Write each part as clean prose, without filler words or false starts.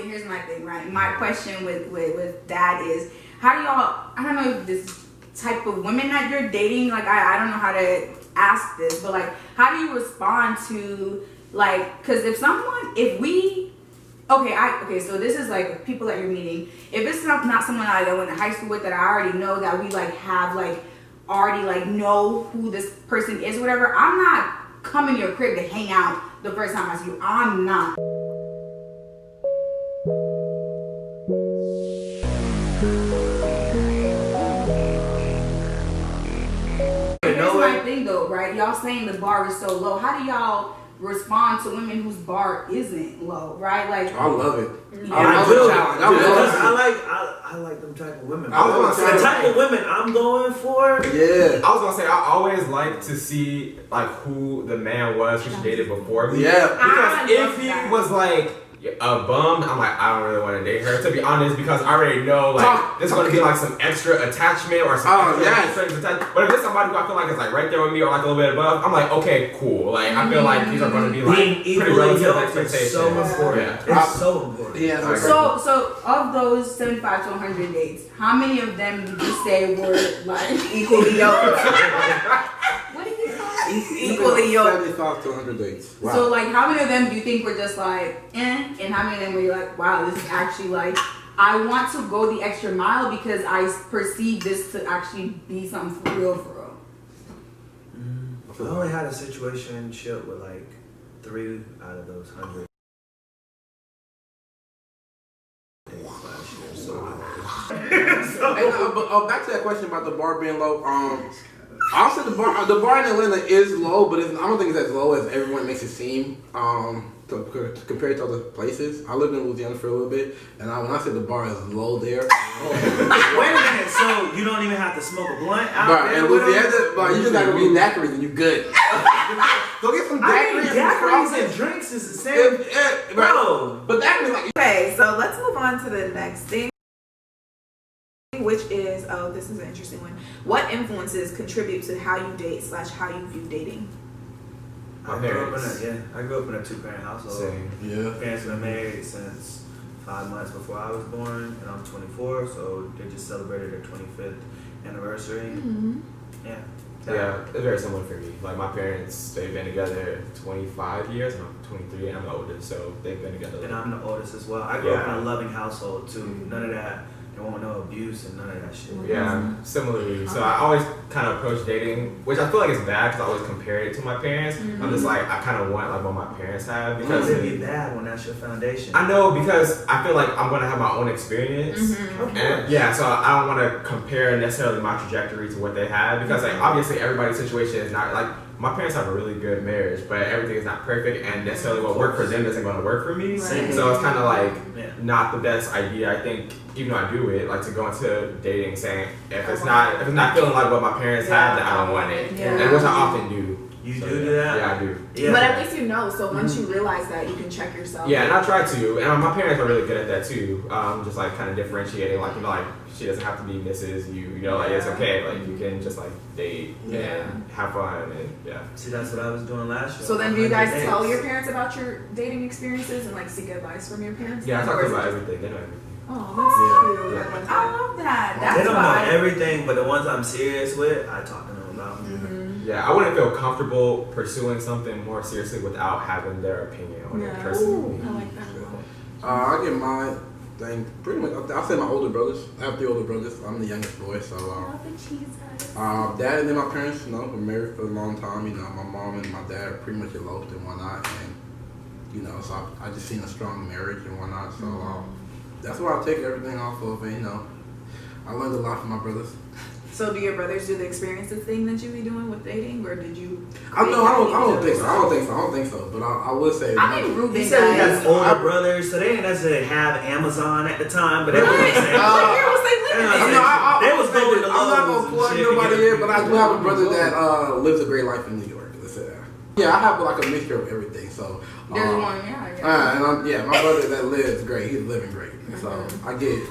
here's my thing, right? My question with that is, how do y'all? I don't know if this type of women that you're dating, like I don't know how to ask this, but like, how do you respond to like? Because so this is like people that you're meeting. If it's not someone I went to high school with that I already know that we like have like already like know who this person is, or whatever. I'm not coming to your crib to hang out the first time I see you. I'm not. Here's my thing though, right? Y'all saying the bar is so low. How do y'all respond to women whose bar isn't low, right? Like I love it. Yeah. I like them type of women. I was gonna say the type of women I'm going for. Yeah. I was gonna say I always like to see like who the man was who she dated before me. Yeah. Because if he was like a bum, I'm like, I don't really want to date her, to be honest, because I already know like there's going to be like some extra attachment or some strings attached. But if there's somebody who I feel like is like right there with me or like a little bit above, I'm like, okay, cool. Like I feel like these are going to be like pretty relative expectations. It's so important. Yeah. It's so important. Yeah. So of those 75 to 100 dates, how many of them would you say were like equally yoked? What did you call it? Equally yoked. 75 to 100 dates. Wow. So like, how many of them do you think were just like, and how many of them were you like, wow, this is actually like, I want to go the extra mile because I perceive this to actually be something for real. I only had a situationship with like 3 out of those 100. But back to that question about the bar being low. I'll say the bar in Atlanta is low, but I don't think it's as low as everyone makes it seem. Compared to other places, I lived in Louisiana for a little bit, and when I say the bar is low there. Wait a minute, so you don't even have to smoke a blunt out there? In Louisiana, you just gotta read daiquiris and you good. Go get some daiquiris. Daiquiris and drinks is the same. Bro. But daiquiris like. Okay, so let's move on to the next thing, which is, this is an interesting one. What influences contribute to how you date / how you view dating? I grew up in a 2-parent household. Same. Yeah. Parents have been married since 5 months before I was born, and I'm 24, so they just celebrated their 25th anniversary. Mm-hmm. Yeah, it's very similar for me. Like my parents, they've been together 25 years, and I'm 23, and I'm the oldest, so they've been together. And I'm the oldest as well. I grew up in a loving household too. None of that. There won't no abuse and none of that shit. Yeah, similarly. So I always kind of approach dating, which I feel like is bad because I always compare it to my parents. Mm-hmm. I'm just like, I kind of want like what my parents have because it'd be bad when that's your foundation. I know, because I feel like I'm going to have my own experience. Mm-hmm. And yeah, so I don't want to compare necessarily my trajectory to what they have because like obviously everybody's situation is not like, my parents have a really good marriage, but everything is not perfect, and necessarily what worked for them isn't going to work for me. Right. So it's kind of like not the best idea. I think even though I do it, like to go into dating saying if it's not feeling like what my parents have, then I don't want it, and which I often do. You do that? Yeah, I do. Yeah. But at least you know, so once you realize that, you can check yourself. Yeah, and I try to, and my parents are really good at that too. Just like kind of differentiating, like like she doesn't have to be Mrs. You know, like it's okay, like you can just like date and have fun and See, that's what I was doing last year. So then, do you guys tell your parents about your dating experiences and like seek advice from your parents? Yeah, I talk about everything. They know everything. Oh, that's cute. I love that. They don't know everything, but the ones I'm serious with, I talk to them about. Yeah, I wouldn't feel comfortable pursuing something more seriously without having their opinion on it personally. I like that. I get my thing pretty much. I'll say my older brothers. I have 3 older brothers. I'm the youngest boy, so. Dad and then my parents, were married for a long time. You know, my mom and my dad are pretty much eloped and whatnot, and so I just seen a strong marriage and whatnot. So that's where I take everything off of. And, I learned a lot from my brothers. So do your brothers do the experiences thing that you be doing with dating, or did you? I don't think so. But I would say. I think Ruben he said he has older brothers, so they didn't necessarily have Amazon at the time, but they were saying. They was going to I'm not gonna plug nobody here, but I do have a brother that lives a great life in New York. Let's say that. Yeah, I have like a mixture of everything. So there's one, and my brother that lives great. He's living great. So I get it.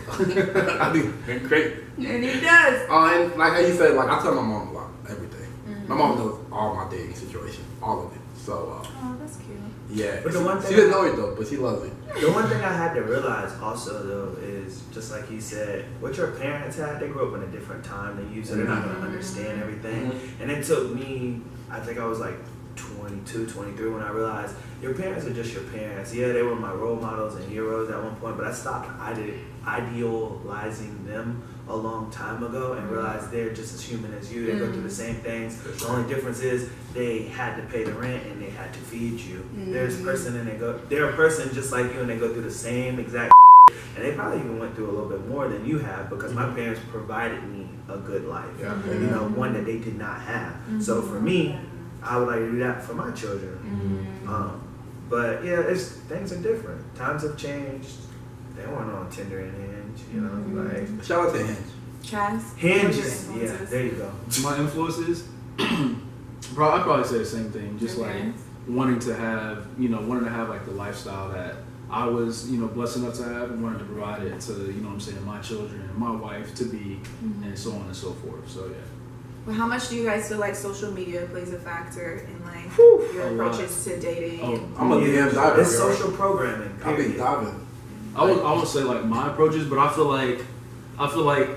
I do great. And he does. And like how you said, like I tell my mom everything. My mom knows all my dating situation, all of it. So oh, that's cute. Yeah. But the one she thing didn't know it though, but she loves it. The one thing I had to realize also though is just like he said, what your parents had, they grew up in a different time than you, so they're not gonna understand everything. And it took me, I think I was like 22, 23 when I realized your parents are just your parents. Yeah, they were my role models and heroes at one point, but I stopped idealizing them a long time ago and realized they're just as human as you. They go through the same things. The only difference is they had to pay the rent and they had to feed you. There's a person and they're a person just like you and they go through the same exact and they probably even went through a little bit more than you have because my parents provided me a good life. You know, one that they did not have. So for me, I would like to do that for my children. But yeah, things are different. Times have changed. They weren't on Tinder and Hinge, you know. Like shout out to Hinge. Chaz? Hinge is there you go. My influences, bro, I'd probably say the same thing. Just like wanting to have like the lifestyle that I was, blessed enough to have and wanted to provide it to, what I'm saying, my children and my wife to be, and so on and so forth. So yeah. Well, how much do you guys feel like social media plays a factor in like your approaches to dating? I'm a DM diver. It's social programming. I've been diving. I would say like my approaches, but I feel like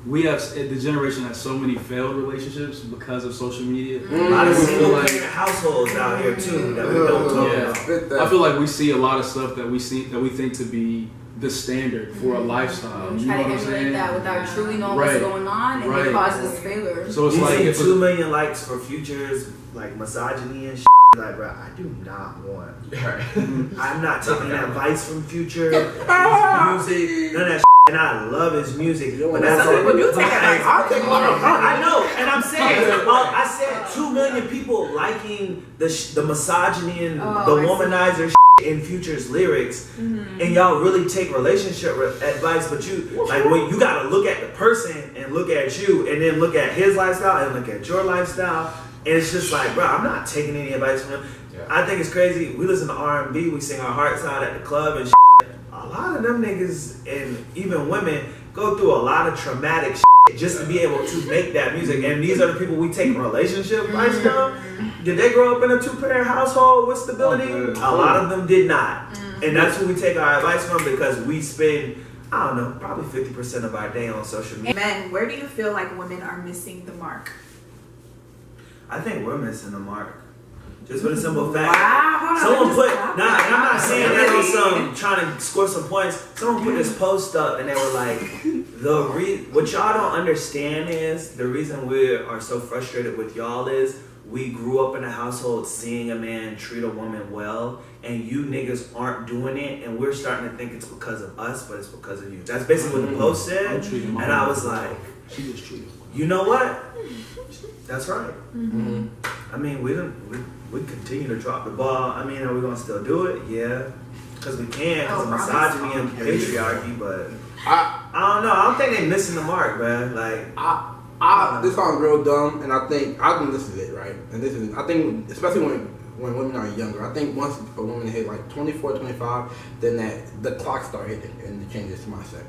we have the generation has so many failed relationships because of social media. A lot of single parent households out here too that we don't talk about. I feel like we see a lot of stuff that we think to be the standard for a lifestyle. You try know to what I'm saying? that without truly knowing what's going on, and it causes failure. So it's you like see 2 million likes for Futures like misogyny and shit. Like, bro, I do not want. I'm not taking advice from Future. His music, none of that. And I love his music. But that's some people do take advice. I'll take one. I know, and I'm saying, I said 2 million people liking the misogyny and the womanizer in Future's lyrics, and y'all really take relationship advice, but you like when you gotta look at the person and look at you, and then look at his lifestyle and look at your lifestyle, and it's just like, bro, I'm not taking any advice from him. I think it's crazy. We listen to R&B, we sing our hearts out at the club and a lot of them niggas and even women go through a lot of traumatic just to be able to make that music. And these are the people we take relationship advice from. Did they grow up in a 2-parent household with stability? A lot of them did not. And that's who we take our advice from because we spend, I don't know, probably 50% of our day on social media. Men, where do you feel like women are missing the mark? I think we're missing the mark. Just for the simple fact. Wow, someone put, and I'm not saying that on some trying to score some points. Someone put this post up and they were like, what y'all don't understand is the reason we are so frustrated with y'all is we grew up in a household seeing a man treat a woman well, and you niggas aren't doing it, and we're starting to think it's because of us, but it's because of you. That's basically what the post said, and I was like, you know what? That's right. I mean, we continue to drop the ball. I mean, are we gonna still do it? Yeah, because we can. Because of misogyny and patriarchy. But I don't know. I don't think they're missing the mark, man. Like this sounds real dumb, and I think this is it, right? And this is, I think, especially when women are younger. I think once a woman hit like 24, 25, then the clock start hitting and it changes mindset.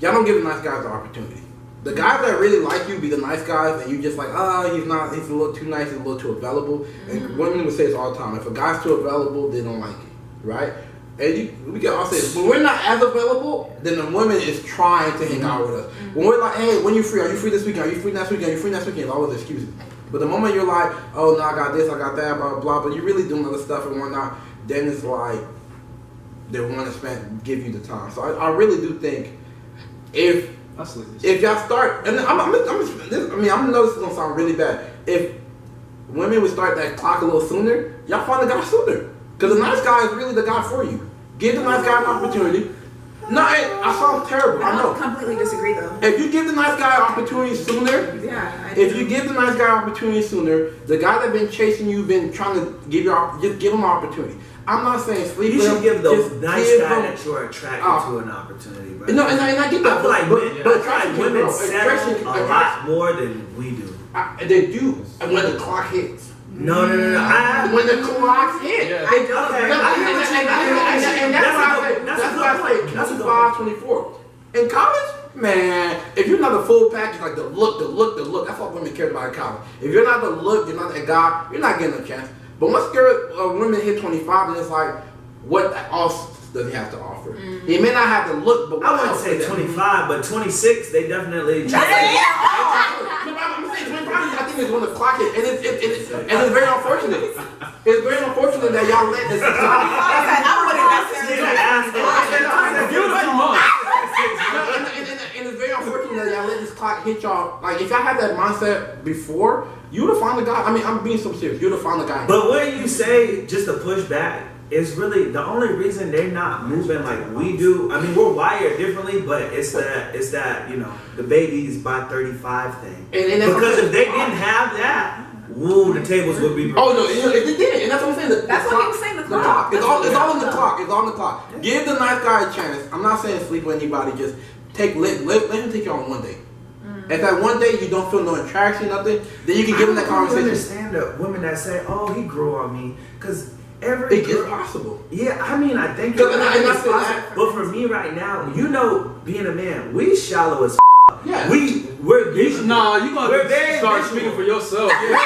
Y'all don't give the nice guys the opportunity. The guys that really like you be the nice guys, and you just like, he's a little too nice, he's a little too available. And women would say this all the time: if a guy's too available, they don't like you, right? And we can all say this. When we're not as available, then the woman is trying to hang out with us. When we're like, hey, when you free? Are you free this weekend? Are you free next weekend? Are you free next weekend? It's always excuses. But the moment you're like, oh no, I got this, I got that, blah blah, but you're really doing other stuff and whatnot, then it's like they want to give you the time. So I really do think if y'all start, and I know this is gonna sound really bad. If women would start that clock a little sooner, y'all find a guy sooner. Because the nice guy is really the guy for you. Give the nice guy an opportunity. No, I sound terrible. I know. I completely disagree though. If you give the nice guy an opportunity sooner, the guy that been chasing you, been trying to just give him an opportunity. I'm not saying sleep with him. You should give the nice guy that you're attracted to an opportunity, bro. No, and I get that. I feel like women settle a lot more than we do. They do when the clock hits. No. When the clock hits. Yeah. That's why I say 25, 24. In college, man, if you're not a full package, like the look, that's what women care about in college. If you're not the look, you're not that guy, you're not getting a chance. But once women hit 25, then it's like, what else does he have to offer? He may not have to look, but what I wouldn't else say does he- 25, but 26, they definitely. I'm saying 25. I think it's when the clock hit, and it's very unfortunate. It's very unfortunate that y'all let this clock. And it's very unfortunate that y'all let this clock hit y'all. Like, if y'all had that mindset before, you would have found a guy. I mean, I'm being so serious. You would have found a guy. But when you say just to push back, it's really the only reason they're not moving like we do. I mean, we're wired differently, but it's that you know, the babies by 35 thing. And because if they didn't have that, woo, the tables would be. Oh no, it did, and that's what I'm saying. That's what he was saying. The clock. It's all in the clock. It's all in the clock. Give the nice guy a chance. I'm not saying sleep with anybody. Just let him take you on one day. If that one day you don't feel no attraction, nothing, then you can give him that conversation. I understand the women that say, "Oh, he grew on me," because it is possible. Yeah, I mean, I think it's possible. But for me right now, you know, being a man, we shallow as. Yeah. We're visual. Nah, you We're gonna very start visual. speaking for yourself. No,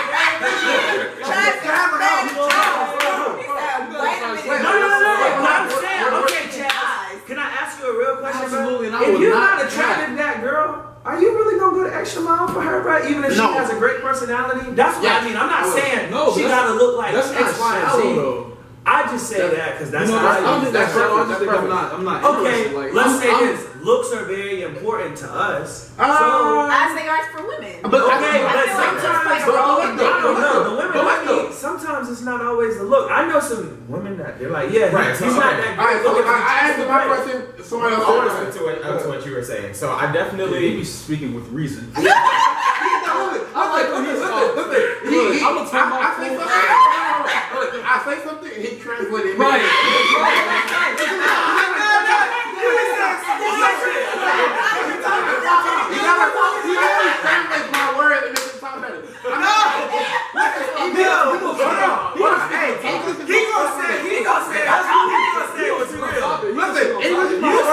I'm saying, okay, Chaz, can I ask you a real question, Absolutely, bro? and I If would you're not not attracted to that girl, are you really gonna go the extra mile for her, bro? Even if she No. has a great personality? That's what Yes. I mean. I'm not saying No, she but gotta look like That's not X, Y, and shallow Z. though. I just say that because that's You know, how I don't think that's shallow. I just think perfect. I'm not Okay, interested. Like, let's say I'm- this. Looks are very important to us. As they are for women. But Okay, I but feel like sometimes, just like I don't rolling know. The women But like look. me, sometimes it's not always the look. I know some women that they're like, yeah, Right, he's so, not okay. that All right, good. so looking, I he's answered my great. question. Somebody else. I want to speak to what you were saying. So I You definitely. be speaking with reason. I like when he's listen. I'm gonna turn my I say phone something. I say something, and he translated. Right. He always translates my word and makes it sound better. He gonna say that's what he gonna say. What's real? Listen, English is my word.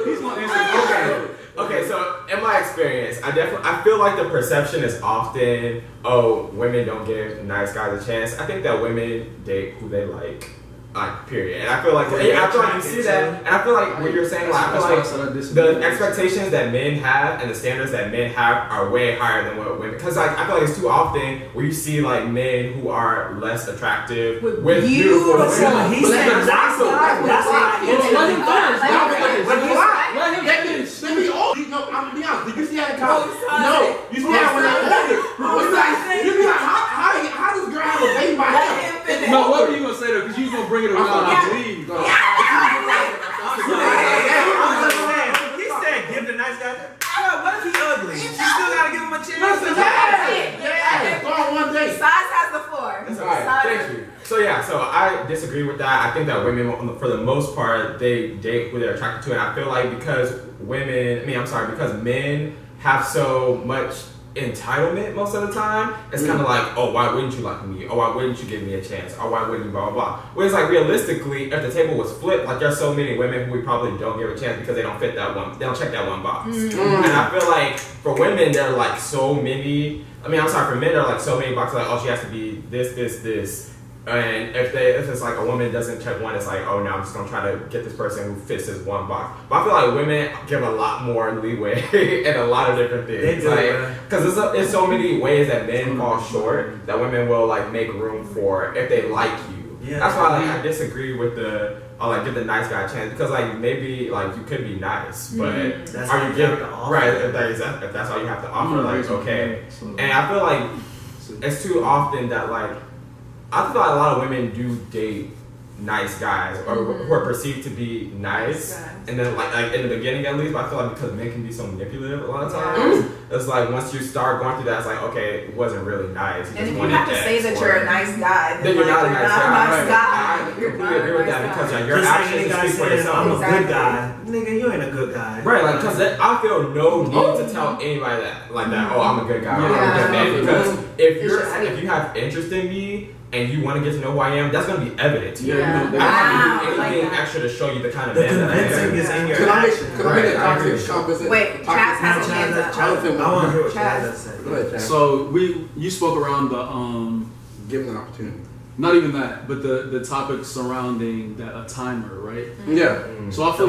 He's gonna answer. Okay, so in my experience, I feel like the perception is often, oh, women don't give nice guys a chance. I think that women date who they like. Period. And I feel like you see that, and I feel like what you're saying, like, I feel like the expectations that men have and the standards that men have are way higher than what women. Because like I feel like it's too often where you see like men who are less attractive with beautiful women. He said that's why. Let me old. No, I'm gonna be honest. Did you see that in college? No, you see that when they're older. You be like, how does girl have a baby by him? No, what were you gonna say though? Because you was gonna bring it around, I believe. He said, give the nice guy. What if he ugly? You still gotta give him a chance. Listen, yeah. Go on one day. Size has the floor. That's all right. Thank you. So yeah, so I disagree with that. I think that women, for the most part, they date who they're attracted to, and I feel like because men have so much entitlement most of the time, it's kind of like, oh, why wouldn't you like me? Oh, why wouldn't you give me a chance? Or why wouldn't you blah, blah, blah. Whereas like realistically, if the table was flipped, like there's so many women who we probably don't give a chance because they don't fit that one, they don't check that one box. And I feel like for women, there are like so many, for men, there are like so many boxes, like, oh, she has to be this. And if it's like a woman doesn't check one, it's like, oh no, I'm just gonna try to get this person who fits this one box. But I feel like women give a lot more leeway in a lot of different things. They do, like, because there's so many ways that men fall short that women will like make room for if they like you. Yeah. That's why like I disagree with the give the nice guy a chance, because like maybe like you could be nice, but That's are all you you have giving to offer. right? If that's all you have to offer, like okay. And I feel like it's too often that like. I feel like a lot of women do date nice guys or who are perceived to be nice, and then like in the beginning at least. But I feel like because men can be so manipulative a lot of times, it's like once you start going through that, it's like okay, it wasn't really nice. And if you have to say that you're a nice guy, then you're not a nice guy. Nice guy. I completely agree with that because like, you're Just like actions any guy speak for saying, yourself. I'm a good guy. nigga, you ain't a good guy. Right, like, because I feel no need to tell anybody that, like that, oh, I'm a good guy, or I'm a good man. Because if you have interest in me, and you want to get to know who I am, that's going to be evident to you. Yeah. I don't have to do anything extra to show you the kind of man that I am. Is in your Could I make a I agree. toxic opposite? Wait, Chaz has his hands up. I want to hear what Chaz Chaz. has to say. Go ahead, Chaz. So you spoke around the Give them an opportunity. not even that, but the topic surrounding a timer, right? Yeah. So I feel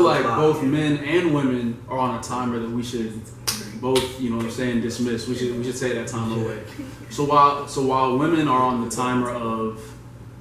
like both men and women are on a timer that we should both, you know what I'm saying, dismiss. We should take that timer away. So while women are on the timer of,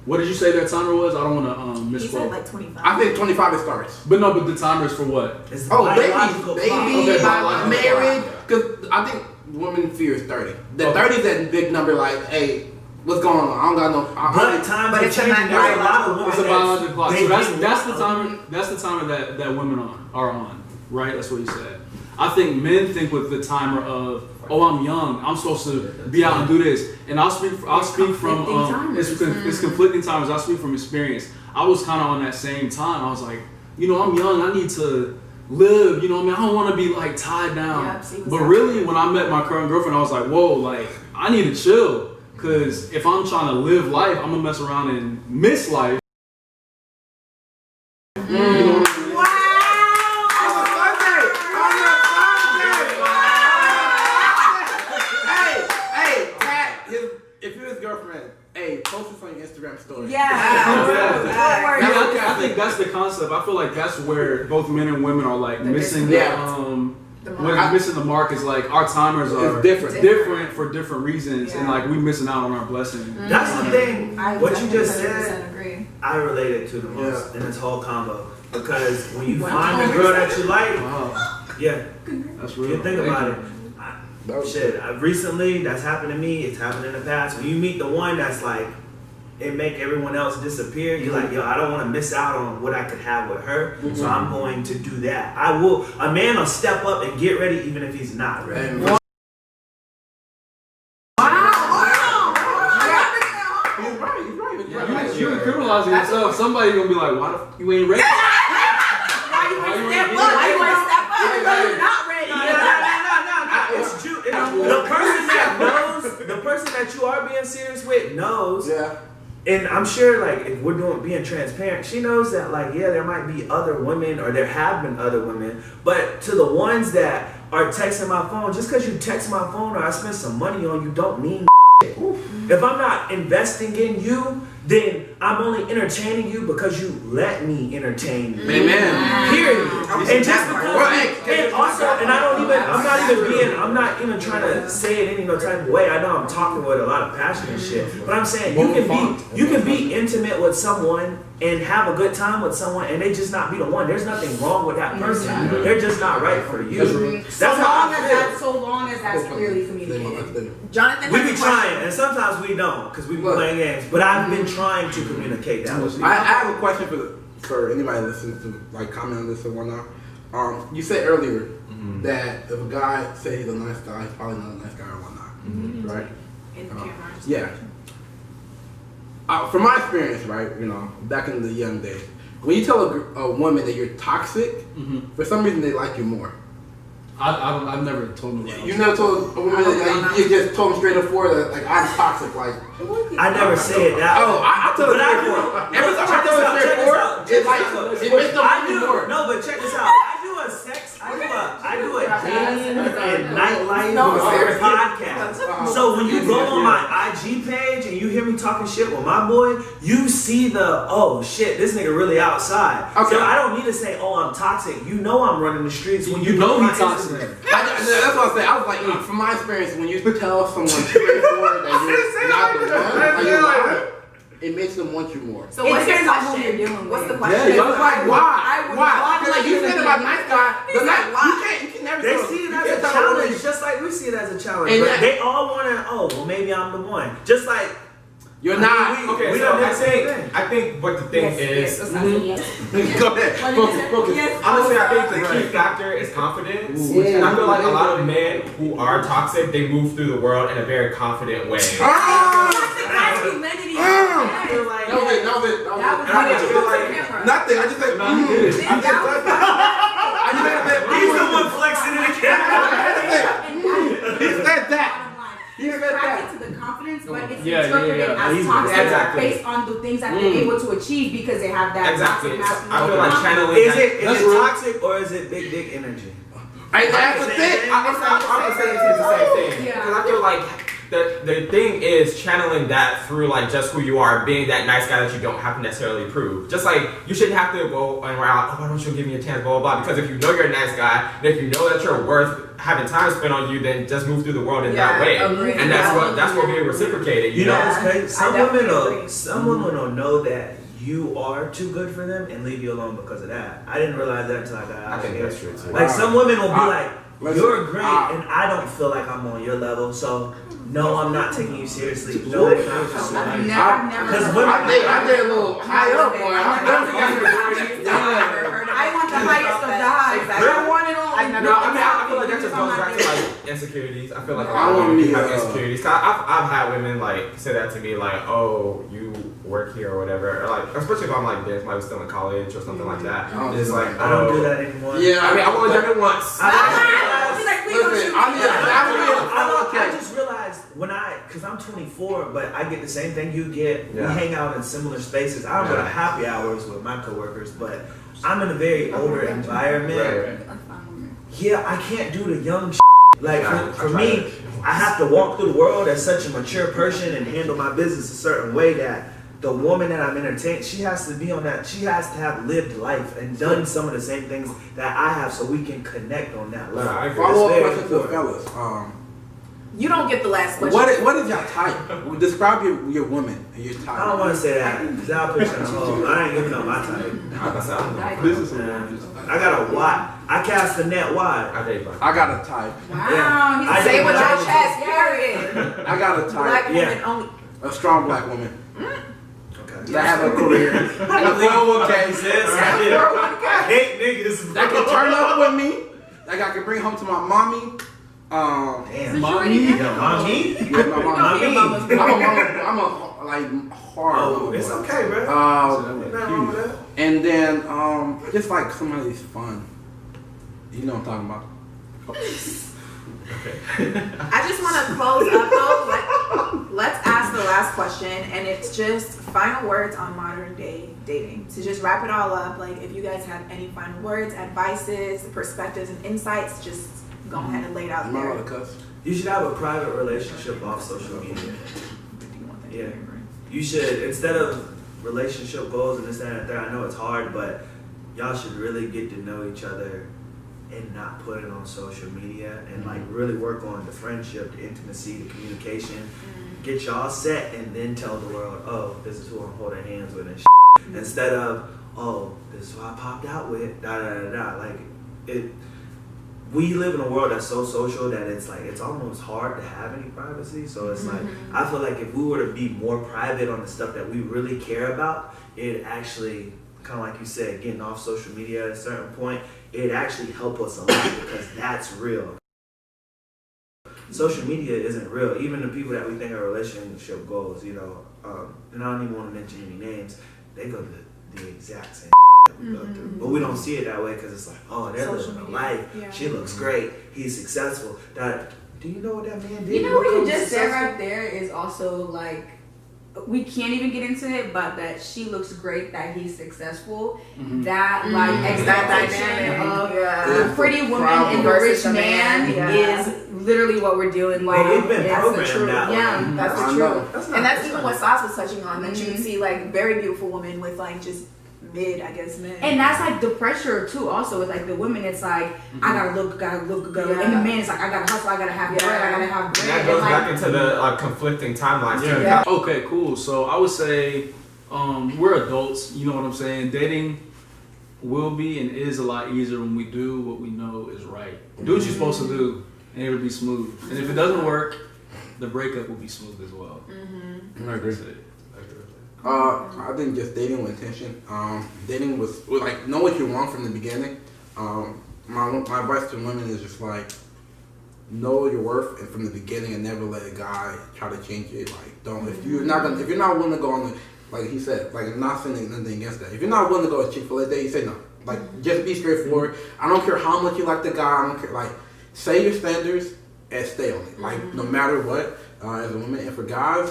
what did you say that timer was? I don't want to He said misquote. like 25. I think 25 it starts. But the timer is for what? It's Oh, biological baby, clock. Okay, biological married. clock. Because I think women fear is 30. The Okay. 30 is that big number. Like, hey, what's going on? I don't got no. But times But are it's a changing. There's a lot of women It's a biological clock. So that's the time. timer. That's the timer that women are on, right? That's what he said. I think men think with the timer of, oh, I'm young, I'm supposed to be out and do this. And I'll speak from it's conflicting timers. I speak from experience. I was kind of on that same time. I was like, you know, I'm young. I need to live. You know what I mean? I don't want to be like tied down. Yeah, see what's but happening. really, when I met my current girlfriend, I was like, whoa, like I need to chill. Cause if I'm trying to live life, I'm gonna mess around and miss life. You know what I mean? If you're his girlfriend, hey, post this on your Instagram story. Yeah. I think that's the concept. I feel like that's where both men and women are like missing missing the mark. Is like our timers are different for different reasons, and like we missing out on our blessing. That's the thing. What you just 100% said, agree. I related to the most in this whole combo. Because when you find a girl that you like, That's real. you think about it. Recently, that's happened to me. It's happened in the past. When you meet the one that's like, it make everyone else disappear. You're like, yo, I don't want to miss out on what I could have with her, so I'm going to do that. A man will step up and get ready even if he's not ready. And You criminalizing yourself. Somebody gonna be like, why you ain't ready? Why you want to step up? Why you want to step up? You're not ready. No. It's true. The person that you are being serious with knows. yeah. And I'm sure, like, if we're being transparent, she knows that, like, yeah, there might be other women, or there have been other women, but to the ones that are texting my phone, just because you text my phone or I spend some money on you, don't mean shit. If I'm not investing in you, then I'm only entertaining you because you let me entertain you. Amen. Period. And just because, and also, and I'm not even trying to say it any no type of way. I know I'm talking with a lot of passion and shit, but I'm saying you can be intimate with someone and have a good time with someone, and they just not be the one. There's nothing wrong with that person. They're just not right for you. That's how I feel. So long as that's clearly communicated. Jonathan, We has be a trying, question. and sometimes we don't, because we be playing games. But I've been trying to communicate that with people. I have a question for anybody listening to like comment on this or whatnot. You said earlier that if a guy says he's a nice guy, he's probably not a nice guy or whatnot, right? In the camera. Yeah. From my experience, right, you know, back in the young days, when you tell a woman that you're toxic, for some reason they like you more. I've never told nobody. You never told a woman that you just told them straight up for that, like, I'm toxic, like. I never say it that way. Oh, I tell it straight forward. Every time I tell it straight forward, it's like, it makes them like you more. No, but check this out. I do a dating and nightlife podcast. So when you go on my IG page and you hear me talking shit with my boy, you see the, oh shit, this nigga really outside. Okay. So I don't need to say, oh, I'm toxic. You know I'm running the streets when You know he's toxic. That's what I say. I was like, from my experience, when you tell someone straightforward that you're not the one, like you're lying, it makes them want you more. So what's your depends on who you're question? dealing with. What's the Yeah, question? I was like, why? Why? Because like you like said about nice guy, but like why? you can never. They tell- see it you as can't a tell challenge, woman, just like we see it as a challenge. And But that- they all want to, oh, well, maybe I'm the one. Just like, You're not. Okay, we so don't have the same thing. I think what the thing is, Go ahead. Focus. honestly, I think the key factor is confidence. And I feel like a lot of men who are toxic, they move through the world in a very confident way. Masculinity. I feel like, No, That was nothing. I just think. interpret it as toxic Exactly. based on the things that they're able to achieve because they have that Exactly. toxic masculine. I feel like channeling. Is it toxic or is it big dick energy? That's the thing. I'm saying it's the same thing. Yeah. Because I feel like the thing is channeling that through like just who you are, being that nice guy that you don't have to necessarily prove. Just like you shouldn't have to go around, oh, why don't you give me a chance, blah, blah, blah. Because if you know you're a nice guy, and if you know that you're worth having time spent on you, then just move through the world in that way. Agreed. And that's what being reciprocated. You know? It's crazy. Some women will know that you are too good for them and leave you alone because of that. I didn't realize that until I got out I of think here. that's true too. Like some women will be like, Listen, you're great, and I don't feel like I'm on your level, so no, I'm not taking you seriously. No, I'm not pursuing I've you. never Because heard women, I did a little high up, boy. I want the highest of the highs. Really? I want it all. No, I feel like that just goes back to like insecurities. I feel like I want women me, have insecurities. 'Cause I've had women like say that to me, like, "Oh, you work here or whatever," or like, especially if I'm like this, might be still in college or something like that. It's like I don't do that anymore. Yeah, I mean, I've only done it once. I just realized because I'm 24, but I get the same thing you get. Yeah. We hang out in similar spaces. I don't go to happy hours with my coworkers, but I'm in a very older environment. Right. Yeah, I can't do the young like Yeah, for I try me, that. I have to walk through the world as such a mature person and handle my business a certain way that the woman that I'm entertaining, she has to be on that. She has to have lived life and done some of the same things that I have, so we can connect on that level. I agree. Follow up It's very question to the important. fellas. You don't get the last question. What is your type? Describe your woman and your type. I don't want to say that because I'll put you in a hole. I ain't giving up my type. This is hilarious. I got a wide. I cast the net wide. I date I got a type. Wow, I he's Say did with not- your chest, period. I got a type. Black Yeah. women only. A strong black woman Okay. that have a career. Okay, sis. I hate niggas. That can turn up with me. That I can bring home to my mommy. Damn. Mommy? Yeah, mommy. Yeah, my mommy. Mommy. I'm a like hard. Oh, it's okay, bro. Um, Ain't nothing wrong with that. and then just like somebody's fun. You know what I'm talking about. I just want to close up though. Let's ask the last question, and it's just final words on modern day dating. To just wrap it all up, like if you guys have any final words, advices, perspectives, and insights, just go ahead and lay it out Am I there. allowed to cuss? You should have a private relationship off social media. Yeah. You should, instead of relationship goals and this, that, and that, I know it's hard, but y'all should really get to know each other and not put it on social media and like really work on the friendship, the intimacy, the communication. Get y'all set and then tell the world, oh, this is who I'm holding hands with and instead of, oh, this is who I popped out with, da da da da. Like it. We live in a world that's so social that it's like it's almost hard to have any privacy. So it's like I feel like if we were to be more private on the stuff that we really care about, it actually kind of like you said, getting off social media at a certain point, it actually help us a lot because that's real. Social media isn't real. Even the people that we think are relationship goals, you know, and I don't even want to mention any names, they go to the exact same that we go through. But we don't see it that way because it's like, oh, they're living a life. Yeah. She looks great. He's successful. Do you know what that man did? You know what you Become just said successful? right there is also like, we can't even get into it, but that she looks great, that he's successful. That like expectation of the pretty woman and the rich Versus the man man. is literally what we're dealing with. Well, we've been That's the programmed truth. that way. Yeah, that's I the know. truth. That's not- And that's that's even not- what Sas was touching on, that you can see like very beautiful women with like just mid, I guess, men. And that's like the pressure too. Also with like the women, it's like I gotta look good, Yeah. and the man is like I gotta hustle, I gotta have bread, I gotta have And bread. that goes like, back into the conflicting timelines too. Yeah. Okay, cool. So I would say we're adults. You know what I'm saying? Dating will be and is a lot easier when we do what we know is right. Do what you're supposed to do, and it'll be smooth. And if it doesn't work, the breakup will be smooth as well. I agree. That's it. I think just dating with intention. Dating with like know what you want from the beginning. My advice to women is just like know your worth and from the beginning and never let a guy try to change it. Like don't if you're not willing to go on the like he said like I'm not saying anything against that. If you're not willing to go to Chick-fil-A date, you say no. Like just be straightforward. I don't care how much you like the guy. I don't care like say your standards and stay on it. Like no matter what as a woman and for guys.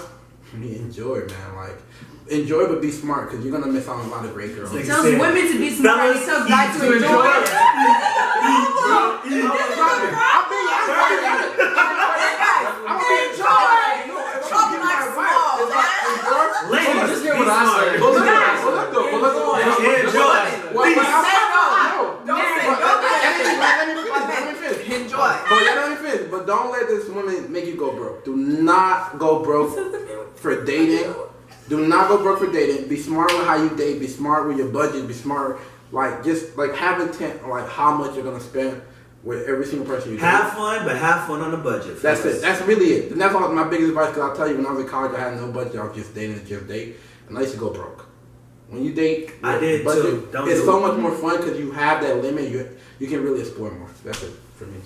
For me, enjoy, man. Like, enjoy, but be smart, because you're gonna miss out on a lot of great girls. He tells women to be smart. He tells guys to enjoy. Ladies, just get what I say. But look though. But don't let this woman make you go broke. Do not go broke for dating. Do not go broke for dating. Be smart with how you date. Be smart with your budget. Be smart, like just like have intent on like how much you're gonna spend with every single person you date. Have fun, but have fun on a budget. That's it. That's really it. And that's all my biggest advice. Because I'll tell you, when I was in college, I had no budget. I was just dating to just date, and I used to go broke. When you date, I did budget, too. it's so much more fun because you have that limit. You can really explore more. That's it for me.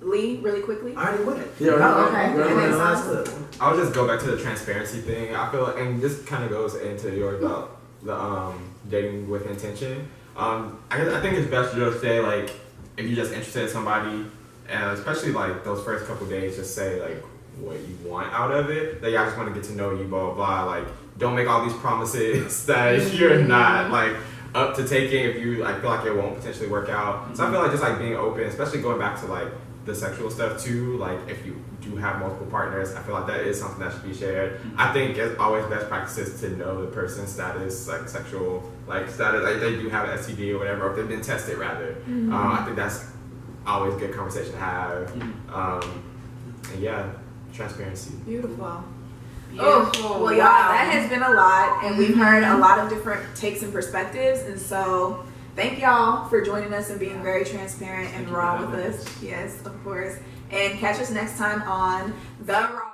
Lee, really quickly. I already went. Yeah. Oh, okay. And then That's Sam. good. I'll just go back to the transparency thing. I feel like, and this kind of goes into yours about the dating with intention. I think it's best to just say, like, if you're just interested in somebody, and especially like those first couple days, just say like what you want out of it. Like, I just want to get to know you, blah blah blah. Like, don't make all these promises that you're not like up to taking if you like feel like it won't potentially work out. So I feel like just like being open, especially going back to like the sexual stuff too. Like, if you do have multiple partners, I feel like that is something that should be shared. I think it's always best practices to know the person's status, like sexual like status, like they do have an STD or whatever, or if they've been tested rather. I think that's always a good conversation to have. And yeah, transparency. Beautiful. Beautiful. Oh, well, y'all, that has been a lot, and we've heard a lot of different takes and perspectives, and so thank y'all for joining us and being very transparent and raw with us. Yes, of course. And catch us next time on The Raw.